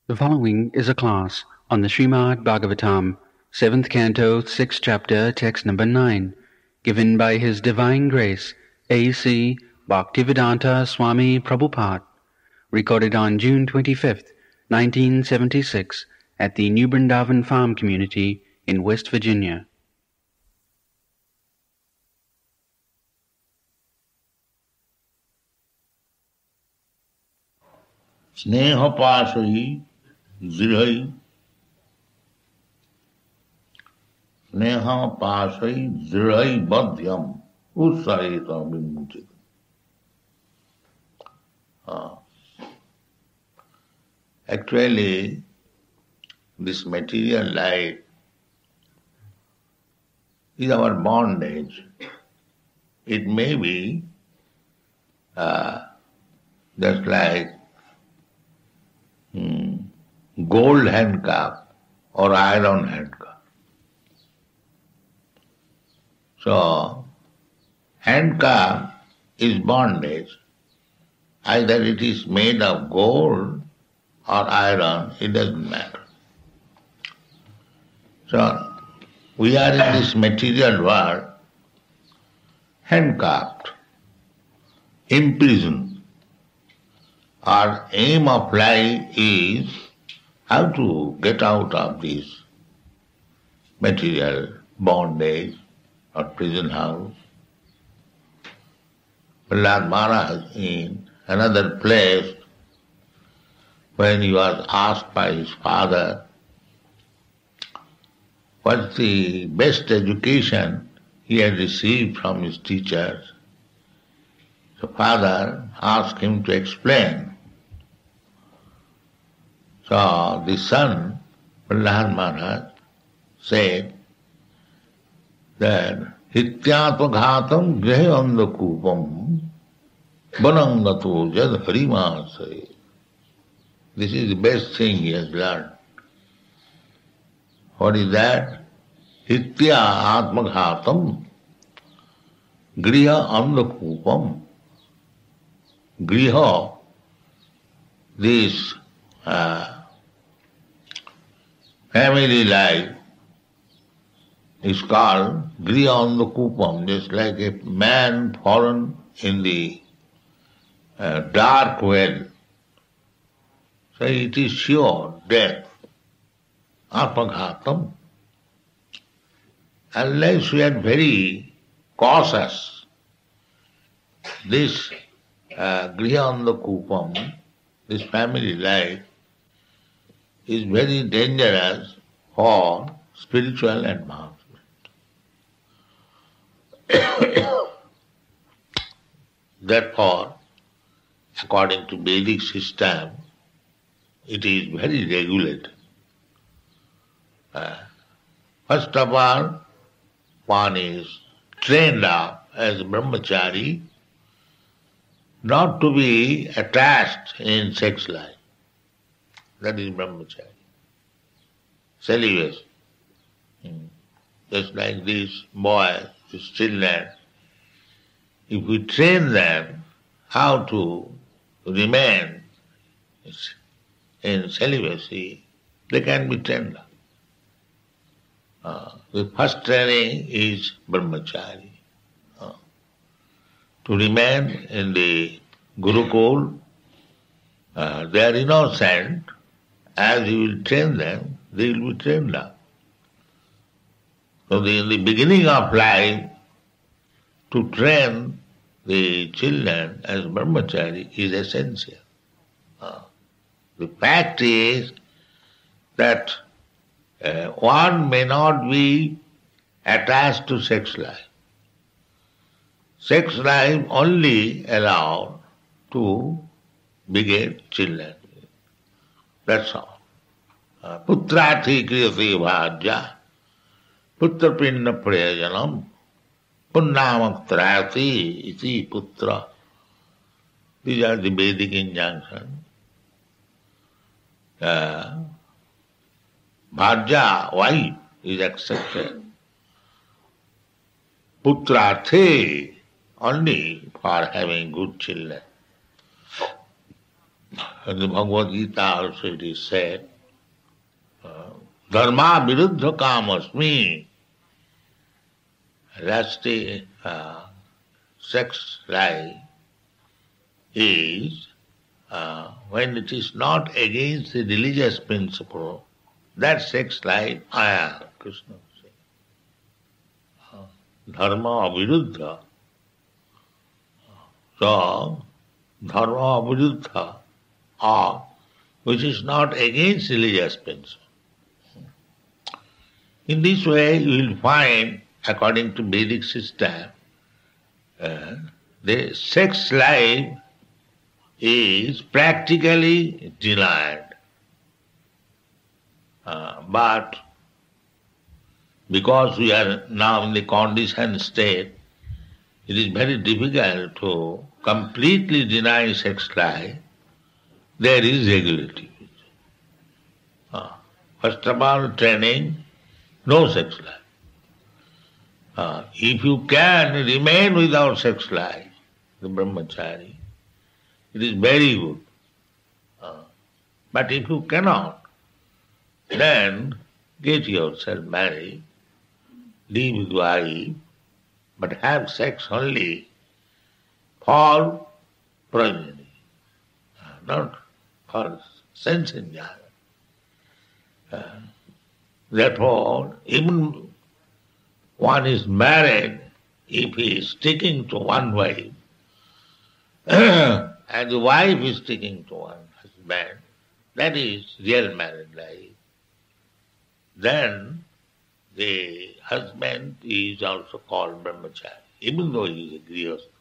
The following is a class on the Srimad Bhagavatam, 7th Canto, 6th Chapter, Text number 9, given by His Divine Grace, A.C. Bhaktivedanta Swami Prabhupada, recorded on June 25th, 1976, at the New Brindavan Farm Community in West Virginia. Sneha pasai dridhai Sneha pasai dridhai badhyam ussahita vimuchita. Actually, this material life is our bondage. It may be just like gold handcuff or iron handcuff. So, handcuff is bondage. Either it is made of gold or iron, it doesn't matter. So, we are in this material world handcuffed, imprisoned. Our aim of life is how to get out of this material bondage or prison house. Prahlad Maharaj in another place, when he was asked by his father what's the best education he had received from his teachers, the father asked him to explain. So the son, Prahlad Maharaj, said that Hityatmaghatam grihayandakupam banangato jad harimāsaya. This is the best thing he has learned. What is that? Hitya atmaghatam griha andakupam. Griha, this family life is called griha andakupam, just like a man fallen in the dark well. So it is sure death, atmaghatam. Unless we are very cautious, this grihanda-kupam, this family life, is very dangerous for spiritual advancement. Therefore, according to Vedic system, it is very regulated. First of all, one is trained up as a brahmachari not to be attached in sex life. That is brahmachari. Celibacy. Just like these boys, these children, if we train them how to remain in celibacy, they can be trained up. The first training is brahmachari. To remain in the Gurukul, they are innocent. As you will train them, they will be trained up. So in the beginning of life, to train the children as brahmachari is essential. The fact is that one may not be attached to sex life. Sex life only allowed to beget children. That's all. Putrati kriyati bhajya, putra pinna prayajanam, punnamaktrati iti putra. These are the Vedic injunctions. Bhajya, wife, is accepted. Putrate, only for having good children. In the Bhagavad Gita also it is said, Dharma viruddha kamasmi. That's the sex life is when it is not against the religious principle, that sex life I am, Krishna says. Dharma viruddha. So, dharma viruddha, or which is not against religious principle. In this way you will find, according to Vedic system, the sex life is practically denied. But because we are now in the conditioned state, it is very difficult to completely deny sex life. There is regularity. First of all, training, no sex life. If you can remain without sex life, the brahmachari, it is very good. But if you cannot, then get yourself married, live with wife, but have sex only for progeny, not for sense enjoyment. Therefore, even one is married, if he is sticking to one wife, and the wife is sticking to one husband, that is real married life. Then the husband is also called brahmachari, even though he is a grihastha.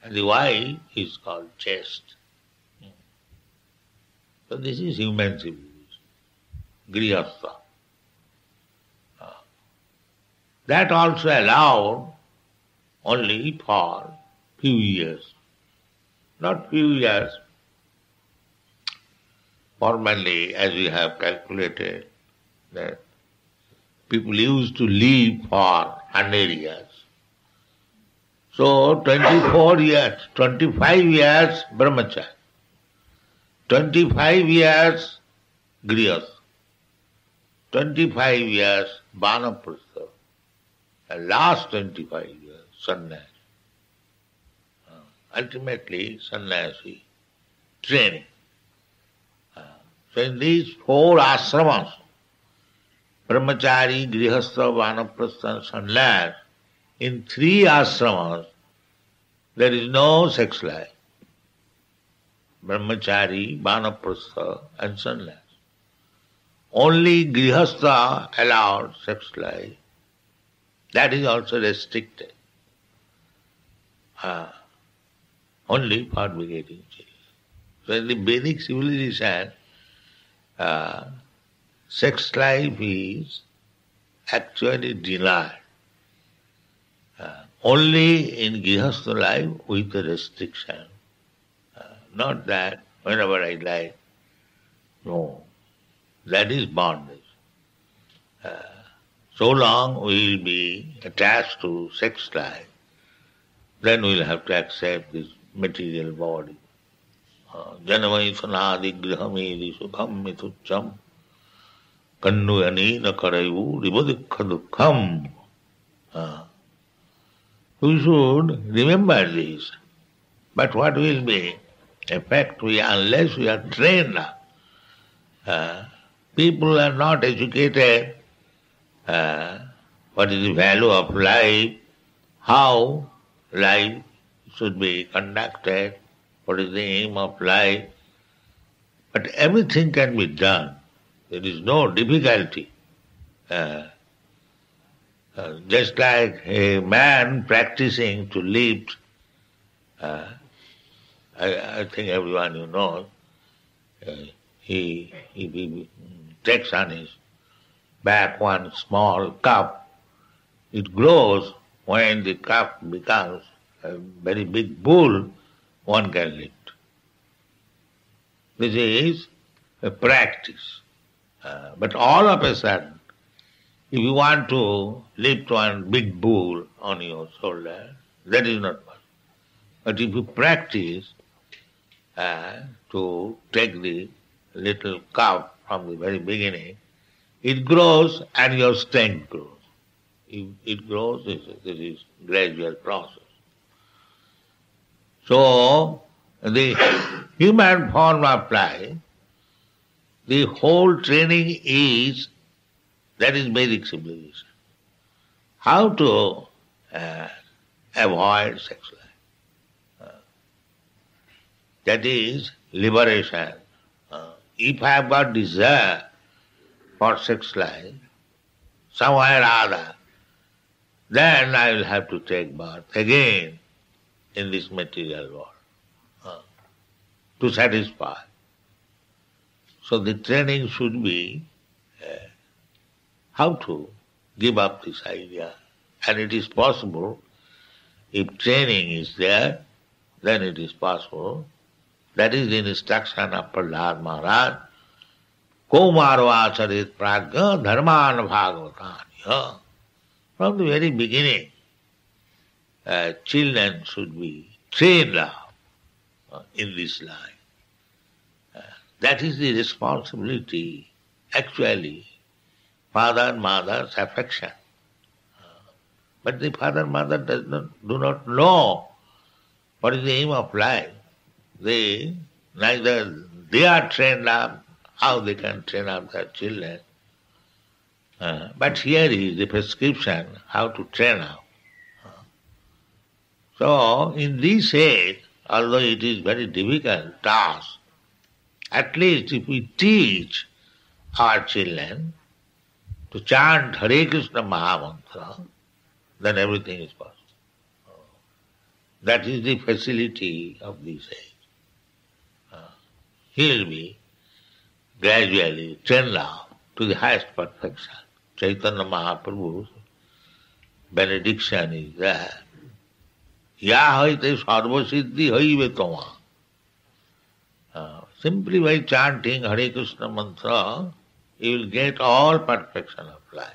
And the wife is called chaste. So this is human civilization, grihastha. That also allowed only for few years. Not few years. Formerly, as we have calculated, that people used to live for 100 years. So 24 years, 25 years brahmachari, 25 years grihastha, 25 years vanaprastha, and last 25 years sannyasi. Ultimately sannyasi training. So in these 4 ashramas, brahmachari, grihastha, vanaprastha and sannyas, in 3 ashramas there is no sex life. Brahmachari, vanaprastha and sannyas. Only grihastha allowed sex life. That is also restricted. Only for begetting children. So in the Vedic civilization, sex life is actually denied. Only in grihastha life with a restriction. Not that whenever I like. No. That is bondage. So long we will be attached to sex life, then we will have to accept this material body. Janamai sanadi grihamedi sukham mitucham kannuyani nakarayu ribodikha dukkham. We should remember this. But what will be effect unless we are trained? People are not educated. What is the value of life? How life should be conducted? What is the aim of life? But everything can be done. There is no difficulty. Just like a man practicing to lift, I think everyone you know, he takes on his back one small cup. It grows. When the cup becomes a very big bowl, one can lift. This is a practice. But all of a sudden, if you want to lift one big bowl on your shoulder, that is not possible. But if you practice, to take the little cup from the very beginning, it grows and your strength grows. It grows, this is gradual process. So, the human form of life, the whole training is, that is Vedic civilization. How to avoid sex life. That is liberation. If I have got desire for sex life, somewhere or other, then I will have to take birth again in this material world to satisfy. So the training should be how to give up this idea. And it is possible, if training is there, then it is possible. That is the instruction of Prahlad Maharaj. Kaumarva charit prajna dharman bhagavatanya. From the very beginning, children should be trained up in this line. That is the responsibility, actually, father and mother's affection. But the father and mother do not know what is the aim of life. Neither they are trained up, how they can train up their children. But here is the prescription how to train up. So in this age, although it is very difficult task, at least if we teach our children to chant Hare Krishna Mahamantra, then everything is possible. That is the facility of this age. He will be gradually trained up to the highest perfection. Chaitanya Mahaprabhu's benediction is there. Ya haite sarva siddhi haive toma. Simply by chanting Hare Krishna mantra, you will get all perfection of life.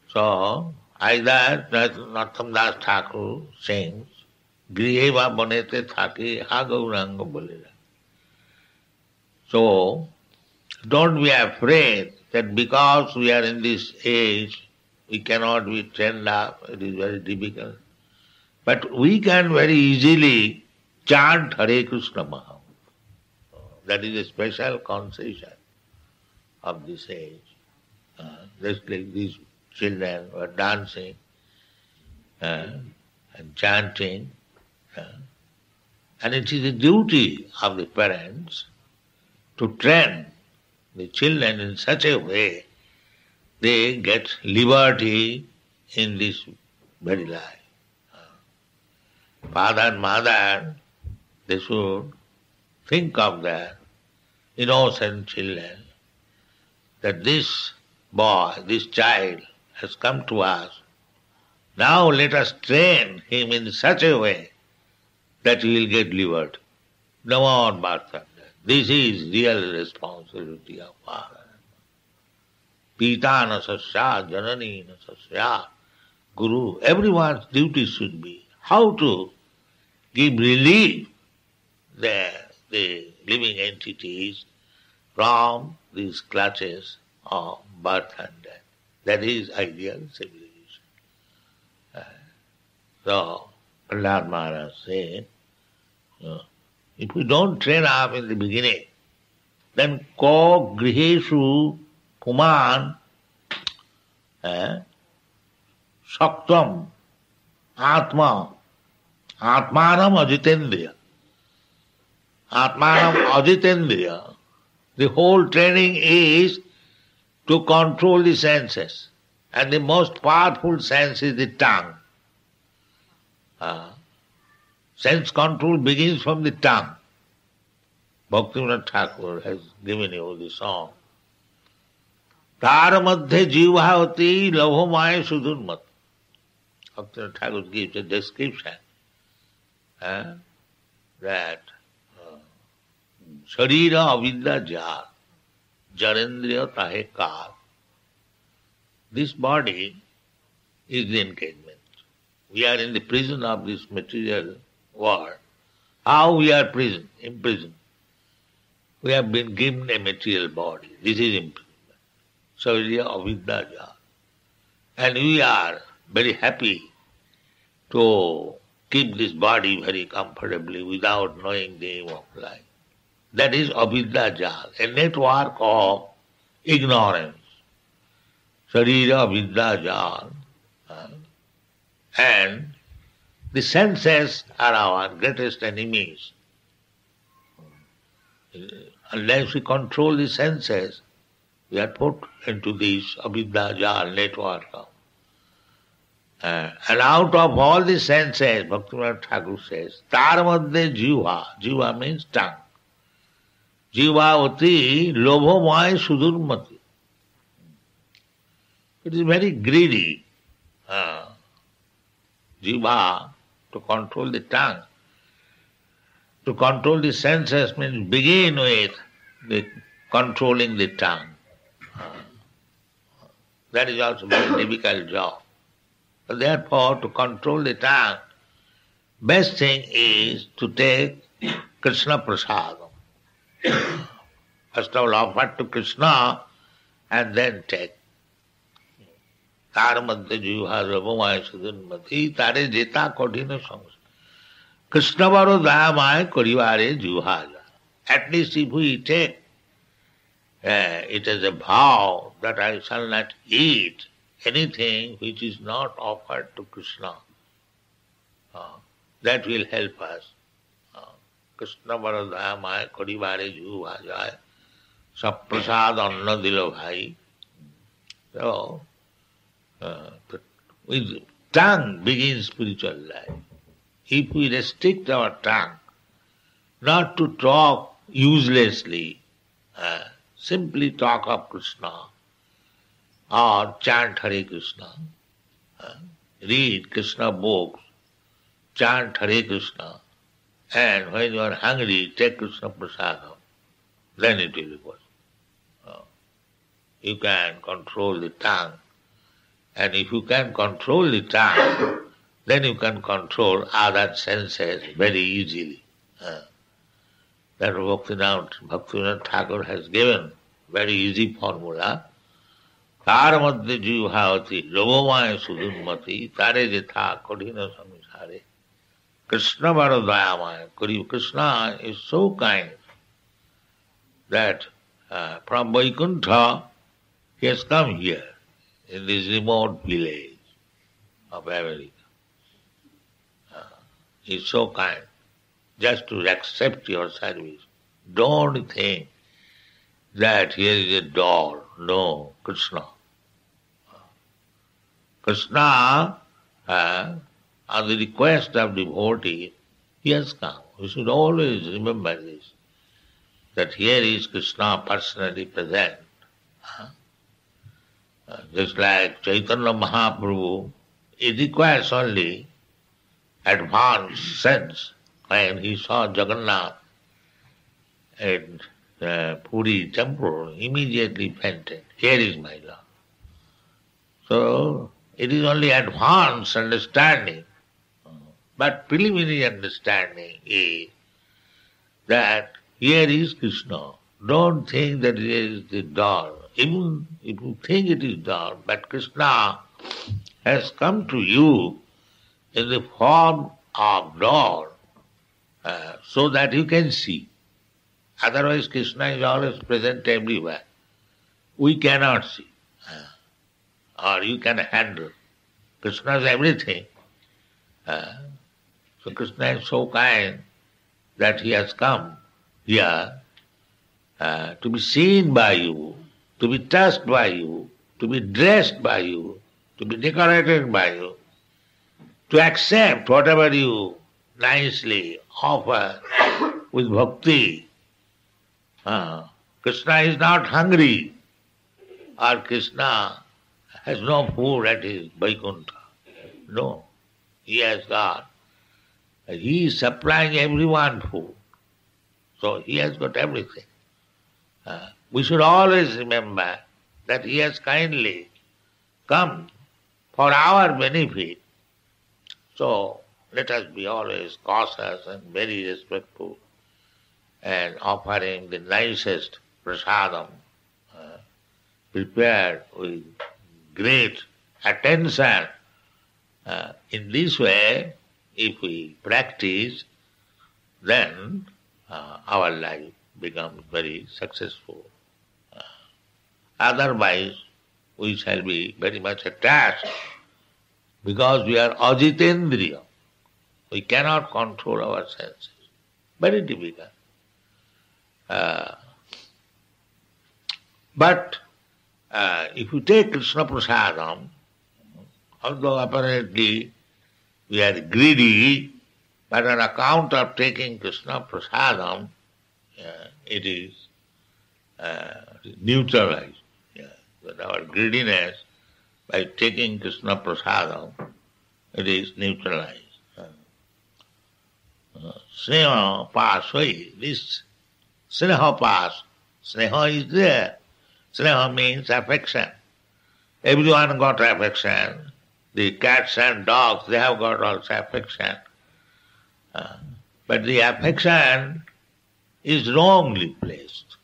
So, either Narottam Das Thakur sings, Griheva banete thake ha gauranga bolera. So, don't be afraid that because we are in this age, we cannot be trained up, it is very difficult. But we can very easily chant Hare Krishna Mahamantra. That is a special concession of this age. Just like these children were dancing and chanting. And it is the duty of the parents to train the children in such a way they get liberty in this very life. Father and mother, they should think of their innocent children, that this boy, this child has come to us. Now let us train him in such a way that he will get liberty. No more birth and death. This is real responsibility of father. Pita na sasya, janani na sasya, guru. Everyone's duty should be how to give relief the living entities from these clutches of birth and death. That is ideal civilization. So, Prahlad Maharaj said, if we don't train up in the beginning, then ko griheshu puman saktam atma atmanam ajitendriya. Atmanam ajitendriya. The whole training is to control the senses. And the most powerful sense is the tongue. Sense control begins from the tongue. Bhaktivinoda Thakur has given you the song. Tara madhye jivhavati labhamaya sudurmat. Bhaktivinoda Thakur gives a description that Sharira avidya jar, jarendriya tahe kar. This body is the encagement. We are in the prison of this material world, How we are imprisoned. We have been given a material body. This is imprisonment. So it is avidya jal. And we are very happy to keep this body very comfortably without knowing the aim of life. That is avidya jal, a network of ignorance. Sharira avidya jal. And the senses are our greatest enemies. Unless we control the senses, we are put into this avidya jal network. And out of all the senses, Bhaktivinoda Thakur says, tar madhye jiva. Jiva means tongue. Jivavati lobhamaya sudurmati. It is very greedy. Jiva, to control the tongue. To control the senses means begin with the controlling the tongue. That is also a very difficult job. But therefore, to control the tongue, best thing is to take Krishna prasadam. First of all, offer to Krishna and then take. Tar madhya jiva rabhamaya sudurmati tare jeta kodhina samsa. Krishna varo dayamaya karivare jivaja. At least if we take it as a vow that I shall not eat anything which is not offered to Krishna, that will help us. Krishna varo dayamaya karivare jivaja. Saprasad anna dilo bhai. So, with tongue begins spiritual life. If we restrict our tongue not to talk uselessly, simply talk of Krishna or chant Hare Krishna, read Krishna books, chant Hare Krishna, and when you are hungry, take Krishna prasadam, then it will work. You can control the tongue. And if you can control the tongue, then you can control other senses very easily. That Bhaktivinoda Thakur has given very easy formula. Tar madhya jivhavati lobhamaya sudurmati tare jetha kodhina samsare. Krishna varo dayamaya. Krishna is so kind that from Vaikuntha he has come here in this remote village of America. He is so kind just to accept your service. Don't think that here is a door. No, Krishna. Krishna, on the request of devotee, he has come. We should always remember this, that here is Krishna personally present. Just like Chaitanya Mahaprabhu, it requires only advanced sense. When he saw Jagannath in Puri temple, immediately fainted. Here is my Lord. So, it is only advanced understanding. But preliminary understanding is that here is Krishna. Don't think that here is the door. Even if you think it is door, but Krishna has come to you in the form of door so that you can see. Otherwise Krishna is always present everywhere. We cannot see. Or you can handle. Krishna is everything. So Krishna is so kind that he has come here to be seen by you, to be touched by you, to be dressed by you, to be decorated by you, to accept whatever you nicely offer with bhakti. Krishna is not hungry, or Krishna has no food at his Vaikuntha. No, he has got. He is supplying everyone food. So he has got everything. We should always remember that he has kindly come for our benefit. So let us be always cautious and very respectful and offering the nicest prasadam, prepared with great attention. In this way, if we practice, then our life becomes very successful. Otherwise, we shall be very much attached because we are ajitendriya. We cannot control our senses. Very difficult. But if you take Krishna Prasadam, although apparently we are greedy, but on account of taking Krishna Prasadam, it is neutralized. But our greediness, by taking Krishna Prasadam, it is neutralized. Sneha pasvai, this sneha pas, sneha is there. Sneha means affection. Everyone got affection. The cats and dogs, they have got also affection. But the affection is wrongly placed.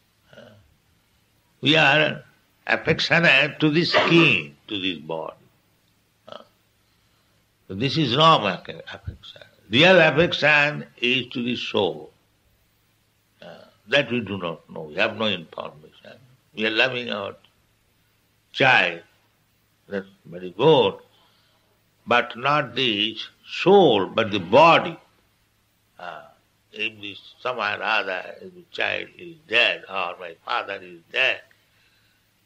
We are affectionate to the skin, to this body. So this is wrong affection. Real affection is to the soul. That we do not know. We have no information. We are loving our child. That's very good. But not the soul, but the body. If somewhere or other, if the child is dead or my father is dead,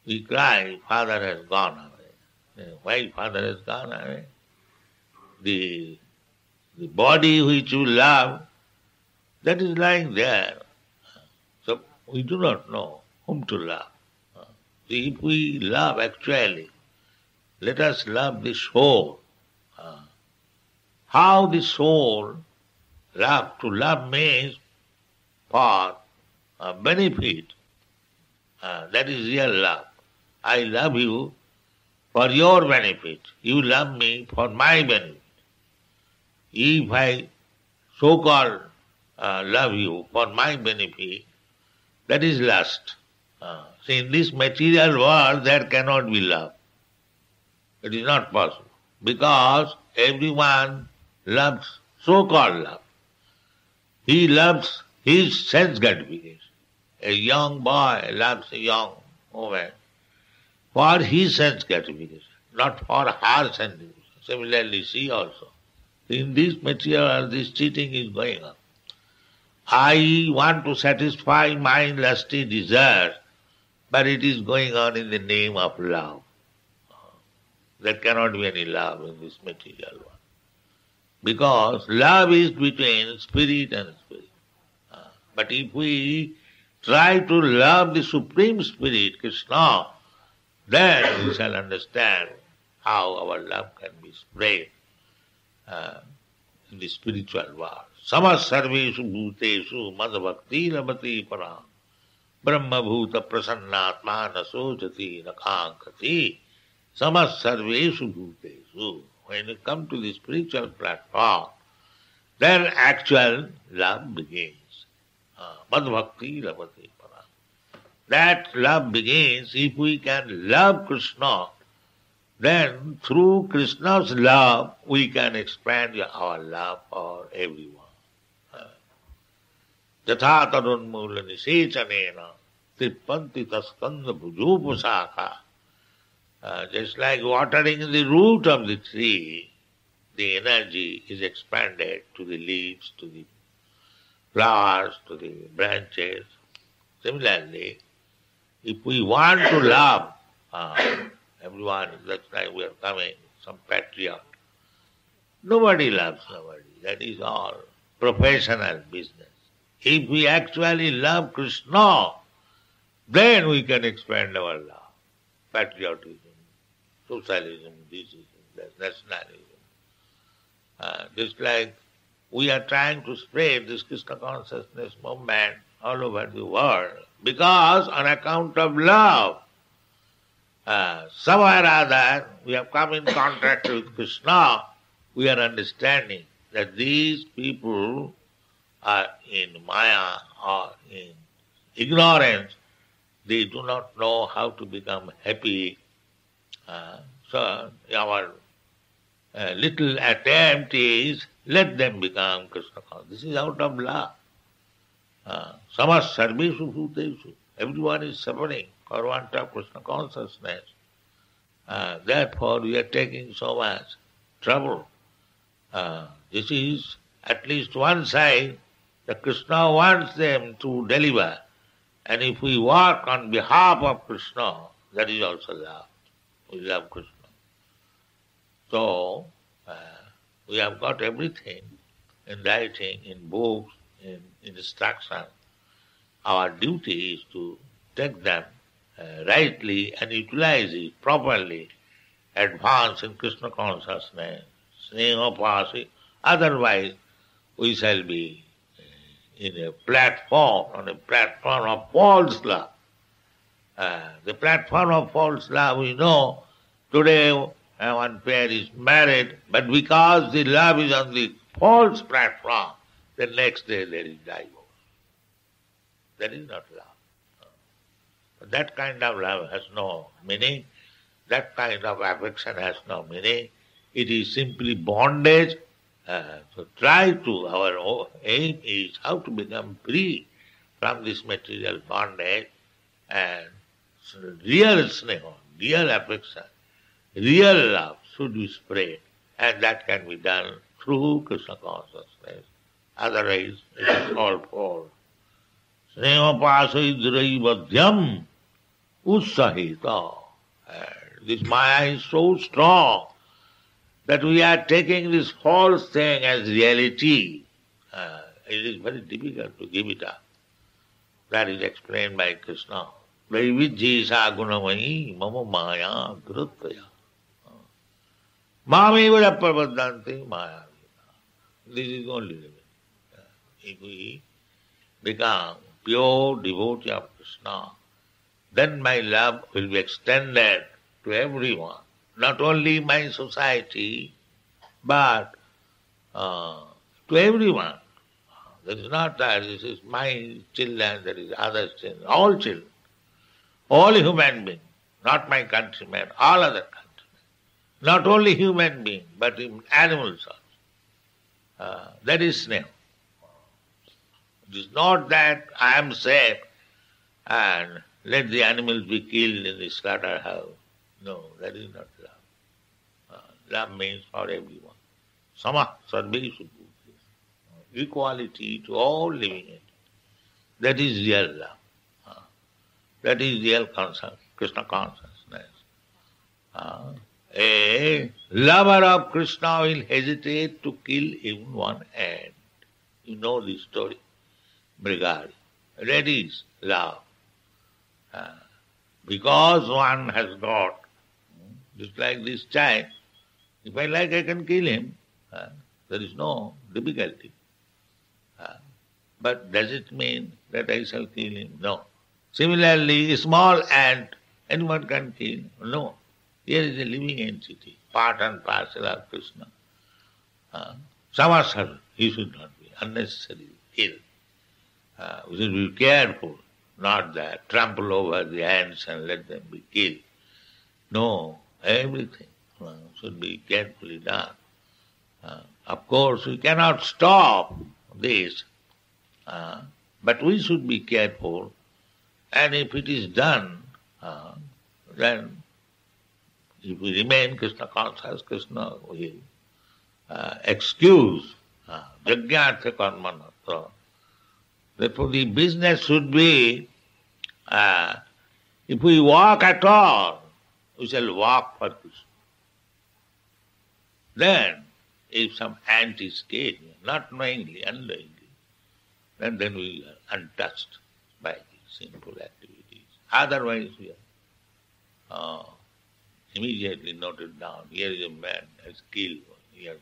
we cry, father has gone away. Why father has gone away? The body which you love, that is lying there. So we do not know whom to love. If we love actually, let us love the soul. How the soul love? To love means for benefit. That is real love. I love you for your benefit. You love me for my benefit. If I so-called love you for my benefit, that is lust. See, in this material world there cannot be love. It is not possible. Because everyone loves so-called love. He loves his sense gratification. A young boy loves a young woman for his sense gratification, not for her sense gratification. Similarly, she also. In this material, this cheating is going on. I want to satisfy my lusty desire, but it is going on in the name of love. There cannot be any love in this material world. Because love is between spirit and spirit. But if we try to love the Supreme Spirit, Krishna, then we shall understand how our love can be spread in the spiritual world. Samas sarveshu bhuteshu mad bhakti labati param brahma bhuta prasannatma nasojati nakankati samas sarveshu bhuteshu. When you come to the spiritual platform, then actual love begins. Mad bhakti labati param. That love begins if we can love Krishna. Then through Krishna's love we can expand our love for everyone. Yatha tadunmula nisechanena trippanti taskanda bhujupasaka. Just like watering the root of the tree, the energy is expanded to the leaves, to the flowers, to the branches. Similarly, if we want to love everyone, that's why we are coming, some patriot. Nobody loves nobody. That is all professional business. If we actually love Krishna, then we can expand our love. Patriotism, socialism, this is nationalism. Just like we are trying to spread this Krishna consciousness movement all over the world because on account of love, somewhere or other we have come in contact with Krishna, we are understanding that these people are in Maya or in ignorance. They do not know how to become happy. So our little attempt is, let them become Krishna conscious. This is out of love. Samas sarveshu bhuteshu. Everyone is suffering for want of Krishna consciousness. Therefore we are taking so much trouble. This is at least one side that Krishna wants them to deliver. And if we work on behalf of Krishna, that is also love. We love Krishna. So, we have got everything in writing, in books, in instruction. Our duty is to take them rightly and utilize it properly, advance in Krishna consciousness, sneha pasi. Otherwise, we shall be on a platform of false love. The platform of false love, we know, today one pair is married, but because the love is on the false platform, the next day there is divorce. That is not love. That kind of love has no meaning. That kind of affection has no meaning. It is simply bondage. So our aim is how to become free from this material bondage, and real sneha, real affection, real love should be spread, and that can be done through Krishna consciousness. Otherwise, it is all false. Sneha pasai dhraivadyam ussahita. This Maya is so strong that we are taking this false thing as reality. It is very difficult to give it up. That is explained by Krishna. Vaivijjesa gunamayi mama maya dhruttaya. Mameva prapadanti maya. This is only the way. If we become pure devotee of Krishna, then my love will be extended to everyone. Not only my society, but to everyone. There is not that this is my children, there is other children, all children, all human beings, not my countrymen, all other countrymen. Not only human beings, but animals also. That is sneha. It is not that I am safe and let the animals be killed in the slaughterhouse. No, that is not love. Love means for everyone. Sama sarveshu bhuteshu. Equality to all living entities. That is real love. That is real Krishna consciousness. A lover of Krishna will hesitate to kill even one ant. You know this story. Brigadi. That is love. Because one has got, just like this child, if I like I can kill him. There is no difficulty. But does it mean that I shall kill him? No. Similarly, a small ant, anyone can kill? No. Here is a living entity, part and parcel of Krishna. Samasar, he should not be unnecessarily killed. We should be careful, not that trample over the ants and let them be killed. No, everything should be carefully done. Of course, we cannot stop this, but we should be careful, and if it is done, then if we remain Krishna conscious, Krishna will excuse yajñārtha karmana. So, therefore the business should be, if we walk at all, we shall walk for Krishna. Then, if some ant is killed, not knowingly, unknowingly, then we are untouched by these sinful activities. Otherwise, we are immediately noted down. Here is a man has killed one. Here.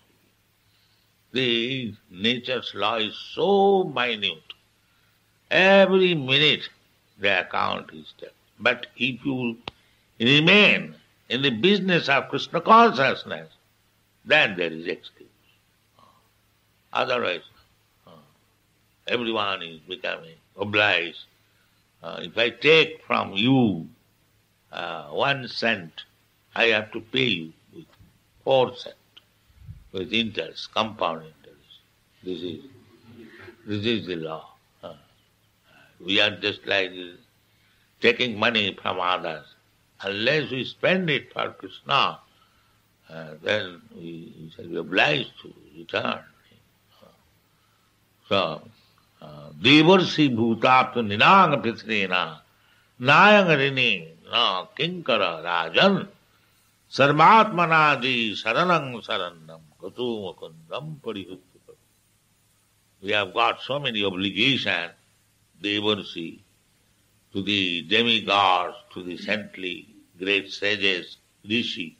The nature's law is so minute. Every minute the account is there. But if you remain in the business of Krishna consciousness, then there is excuse. Otherwise, everyone is becoming obliged. If I take from you 1 cent, I have to pay you with 4 cents, with interest, compound interest. This is the law. We are just like taking money from others. Unless we spend it for Krishna, then we shall be obliged to return. So, Devarsi bhutatu ninanga pisrena nayangarini na kinkara rajan sarvatmanadi saranam sarannam katu mukundam parihuttu. We have got so many obligations, Devarsi, to the demigods, to the saintly great sages, Rishi,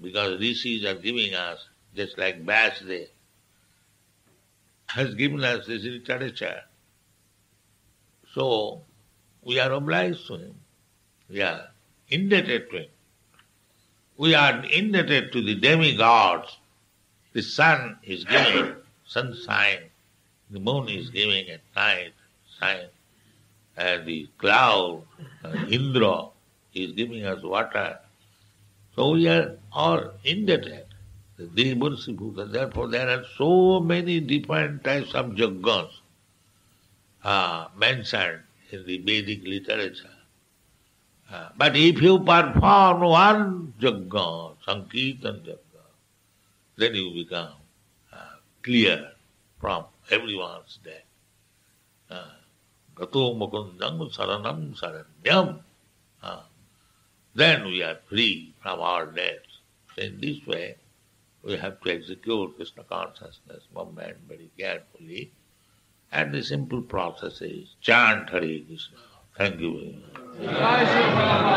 because Rishis are giving us, just like Vyasdev has given us this literature. So, we are obliged to him. We are indebted to him. We are indebted to the demigods. The sun is giving sunshine, the moon is giving at night shine, and the cloud, Indra, is giving us water. So we are all indebted. Therefore there are so many different types of yajnas mentioned in the Vedic literature. But if you perform one yajna, Sankirtan yajna, then you become clear from everyone's death. Gato mukundam saranam saranyam. Then we are free from our debts. So in this way, we have to execute Krishna consciousness movement very carefully. And the simple process is chant Hare Krishna. Thank you very much.